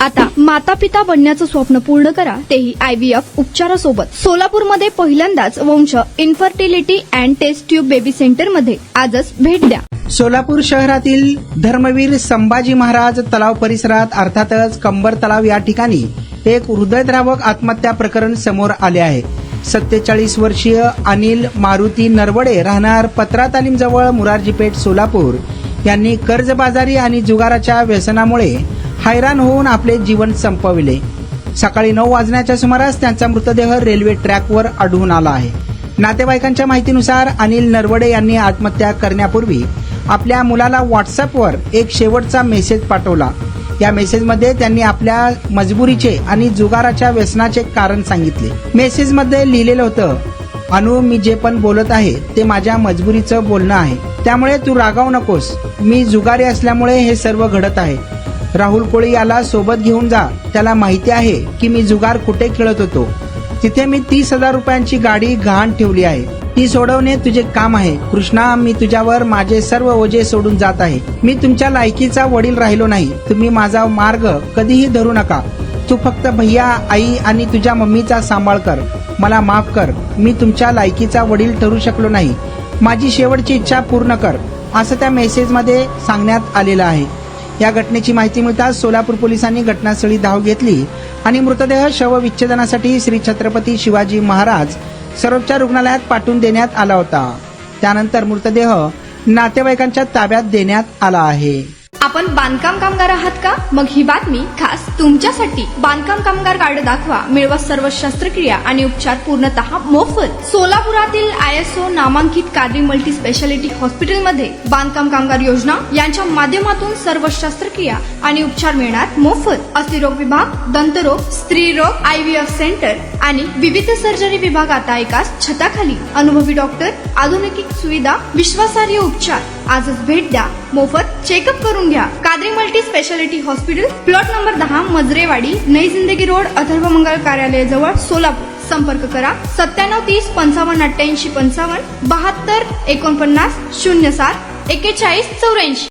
आता माता पिता बनण्याचं स्वप्न पूर्ण करा, तेही IVF उपचारासोबत. सोलापूरमध्ये पहिल्यांदाच Vansh infertility and test tube baby centre मध्ये आजच भेट द्या. सोलापूर शहरातील धर्मवीर संभाजी महाराज तलाव परिसरात अर्थातच कंबर तलाव या ठिकाणी एक हृदयद्रावक आत्महत्या प्रकरण समोर आले आहे. 47 वर्षीय अनिल मारुती नरवडे राहणार पत्रा तालीम जवळ मुरारजीपेठ सोलापूर यांनी कर्जबाजारी आणि जुगाराच्या व्यसनामुळे हैराण होऊन आपले जीवन संपविले. सकाळी 9 वाजण्याच्या सुमारास त्यांचा मृतदेह रेल्वे ट्रॅकवर आढळून आला आहे. नातेवाईकांच्या माहितीनुसार अनिल नरवडे यांनी आत्महत्या करण्यापूर्वी आपल्या मुलाला व्हॉट्सअपवर एक शेवटचा मेसेज पाठवला. या मेसेजमध्ये त्यांनी आपल्या मजबुरीचे आणि जुगाराच्या व्यसनाचे कारण सांगितले. मेसेजमध्ये लिहिलेलं होतं, अनु, मी जे पण बोलत आहे ते माझ्या मजबुरीचं बोलणं आहे, त्यामुळे तू रागावू नकोस. मी जुगारी असल्यामुळे हे सर्व घडत आहे. राहुल कोळी याला सोबत घेऊन जा. त्याला माहिती आहे की मी जुगार कुठे खेळत होतो. तिथे मी 30,000 रुपयांची गाडी गहाण ठेवली आहे. ती सोडवणे तुझे काम आहे. कृष्णा, मी तुझ्यावर माझे सर्व ओझे सोडून जात आहे. मी तुमच्या लायकीचा वडील राहिलो नाही. तुम्ही माझा मार्ग कधीही धरू नका. तू फक्त भैया, आई आणि तुझ्या मम्मीचा सांभाळ कर. मला माफ कर. मी तुमच्या लायकीचा वडील ठरू शकलो नाही. माझी शेवटची इच्छा पूर्ण कर, असं त्या मेसेजमध्ये सांगण्यात आलेलं आहे. या घटनेची माहिती मिळताच सोलापूर पोलिसांनी घटनास्थळी धाव घेतली आणि मृतदेह शवविच्छेदनासाठी श्री छत्रपती शिवाजी महाराज सर्वोपचार रुग्णालयात पाठवून देण्यात आला होता. त्यानंतर मृतदेह नातेवाईकांच्या ताब्यात देण्यात आला आहे. आपण बांधकाम कामगार आहात का? मग ही बातमी खास तुमच्यासाठी. बांधकाम कामगार कार्ड दाखवा, मिळवा सर्व शस्त्रक्रिया आणि उपचार पूर्णतः मोफत. सोलापुरातील ISO नामांकित कादरी मल्टी स्पेशालिटी हॉस्पिटलमध्ये बांधकाम कामगार योजना यांच्या माध्यमातून सर्व शस्त्रक्रिया आणि उपचार मिळणार मोफत. अस्थिरोग विभाग, दंतरोग, स्त्रीरोग, IVF सेंटर आणि विविध सर्जरी विभाग आता एकाच छताखाली. अनुभवी डॉक्टर, आधुनिक सुविधा, विश्वासार्ह उपचार. आजच भेट द्या. मोफत चेकअप करून घ्या. Qadri multi speciality hospital, plot number 10, Majrewadi, नई जिंदगी रोड, अथर्व मंगल कार्यालयाजवळ, सोलापूर. संपर्क करा 97 30 55 88 55 72 49 07 41 84.